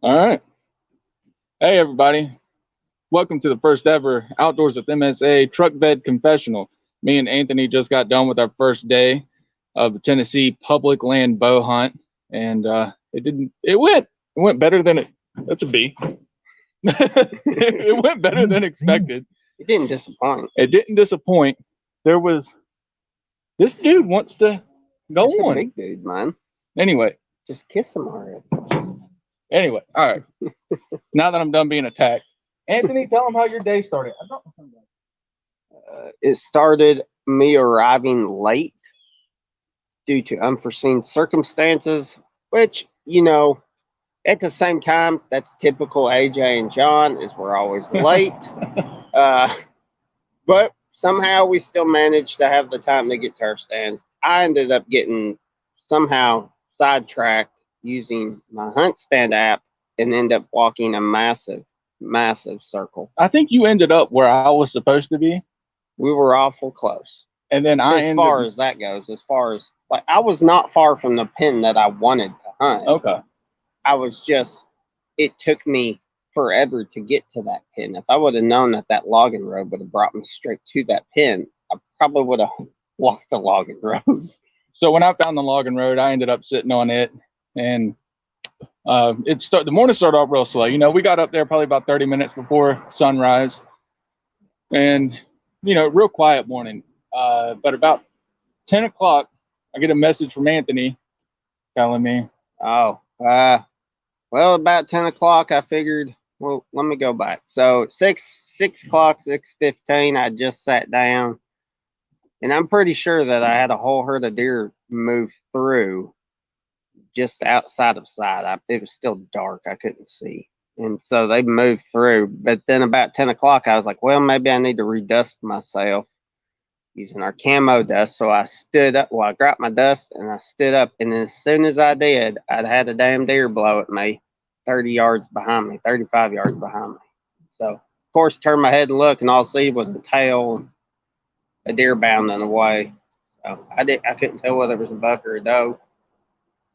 All right. Hey, everybody. Welcome to the first ever Outdoors with MSA Truckbed Confessional. Me and Anthony just got done with our first day of the Tennessee public land bow hunt, and it went better than it. That's a B. It went better than expected. It didn't disappoint. It didn't disappoint. There was this dude wants to go That's a on. big dude, man. Anyway, Just kiss him already. all right. Now that I'm done being attacked, Anthony, tell him how your day started. I don't know. It started me arriving late due to unforeseen circumstances, which, at the same time, that's typical AJ and John, is we're always late. But somehow we still managed to have the time to get to our stands. I ended up getting somehow sidetracked using my Hunt Stand app and end up walking a massive circle. I think you ended up where I was supposed to be, We were awful close. and then As far as that goes, as far as like I was not far from the pin that I wanted to hunt. Okay. I was just, it took me forever to get to that pin. If I would have known that that logging road would have brought me straight to that pin, I probably would have walked the logging road. So when I found the logging road, I ended up sitting on it, and the morning started off real slow. We got up there probably about 30 minutes before sunrise, and real quiet morning. But about 10 o'clock, I get a message from Anthony telling me, Well, about 10 o'clock, I figured, well, let me go back. So 6 o'clock, 6:15, I just sat down, and I'm pretty sure that I had a whole herd of deer move through just outside of sight. It was still dark. I couldn't see. And so they moved through. But then about 10 o'clock, I was like, well, maybe I need to redust myself using our camo dust. So I stood up. Well, I grabbed my dust and I stood up. And as soon as I did, I'd had a damn deer blow at me 30 yards behind me, 35 yards behind me. So, of course, turned my head and looked, and all I see was the tail, a deer bounding away. So I couldn't tell whether it was a buck or a doe.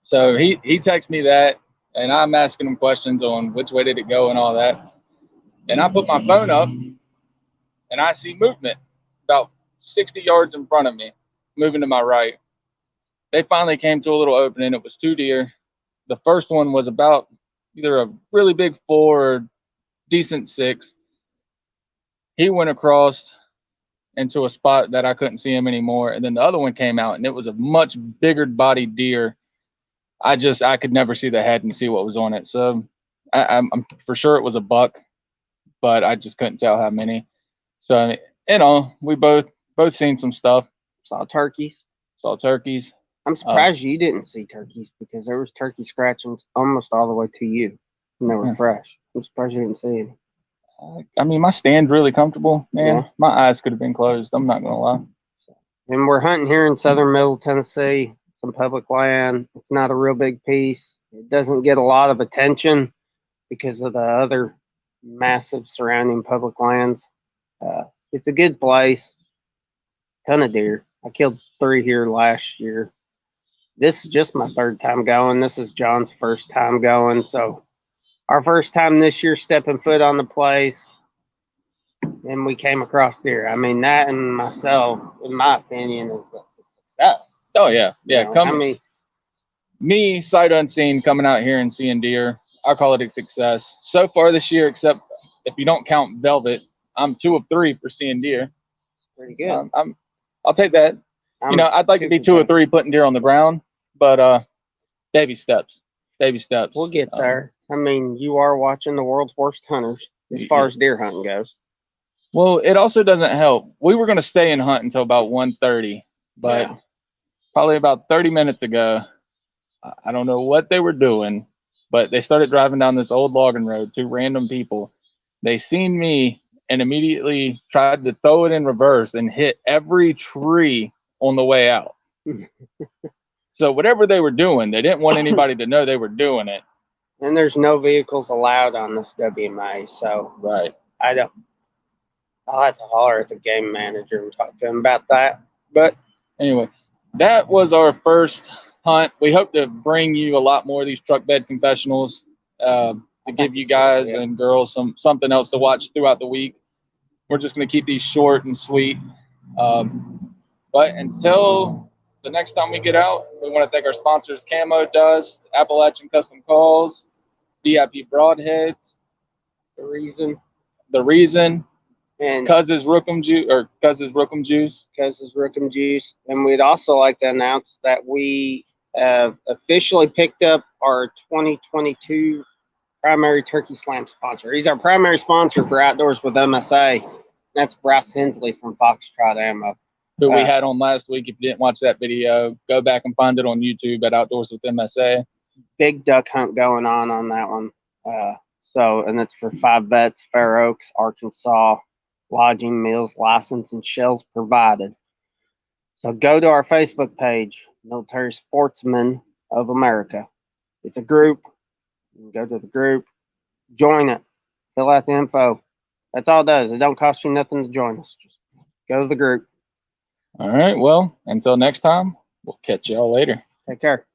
so he texts me that, and I'm asking him questions on which way did it go and all that. And I put my phone up, and I see movement about 60 yards in front of me, moving to my right. They finally came to a little opening. It was two deer. The first one was about either a really big 4 or decent 6. He went across into a spot that I couldn't see him anymore, and then the other one came out, and it was a much bigger bodied deer. I could never see the head and see what was on it. So I'm for sure it was a buck, but I just couldn't tell how many. So we both seen some stuff. Saw turkeys. I'm surprised you didn't see turkeys, because there was turkey scratchings almost all the way to you, and they were fresh. I'm surprised you didn't see any. I mean, my stand's really comfortable, man. Yeah. My eyes could have been closed. I'm not gonna lie. And we're hunting here in southern middle Tennessee, some public land. It's not a real big piece. It doesn't get a lot of attention because of the other massive surrounding public lands. It's a good place. Ton of deer. I killed 3 here last year. This is just my 3rd time going. This is John's 1st time going. So our 1st time this year stepping foot on the place, and we came across deer. I mean, that and myself, in my opinion, is a success. Oh yeah. Me, sight unseen, coming out here and seeing deer, I call it a success. So far this year, except if you don't count velvet, I'm 2 of 3 for seeing deer. Pretty good. I'll take that. I'd like to be 2 or 3 putting deer on the ground, but baby steps. We'll get there. I mean, you are watching the world's worst hunters as far as deer hunting goes. Well, it also doesn't help. We were going to stay and hunt until about 1:30, but probably about 30 minutes ago, I don't know what they were doing, but they started driving down this old logging road, 2 random people. They seen me and immediately tried to throw it in reverse and hit every tree on the way out. So whatever they were doing, they didn't want anybody to know they were doing it. And there's no vehicles allowed on this WMA, so right. I'll have to holler at the game manager and talk to him about that. But anyway, that was our first hunt. We hope to bring you a lot more of these truck bed confessionals. to give you guys and girls something else to watch throughout the week. We're just going to keep these short and sweet. But until the next time we get out, we want to thank our sponsors, Camo Dust, Appalachian Custom Calls, VIP Broadheads, The Reason, and Cuz's Rookham Juice. And we'd also like to announce that we have officially picked up our 2022 primary turkey slam sponsor. He's our primary sponsor for Outdoors with MSA. That's Bryce Hensley from Foxtrot Ammo, who we had on last week. If you didn't watch that video, go back and find it on YouTube at Outdoors with MSA. Big duck hunt going on that one. And it's for 5 vets, Fair Oaks, Arkansas, lodging, meals, license, and shells provided. So go to our Facebook page, Military Sportsmen of America. It's a group. You can go to the group, join it, fill out the info. That's all it does. It don't cost you nothing to join us. Just go to the group. All right. Well, until next time, we'll catch y'all later. Take care.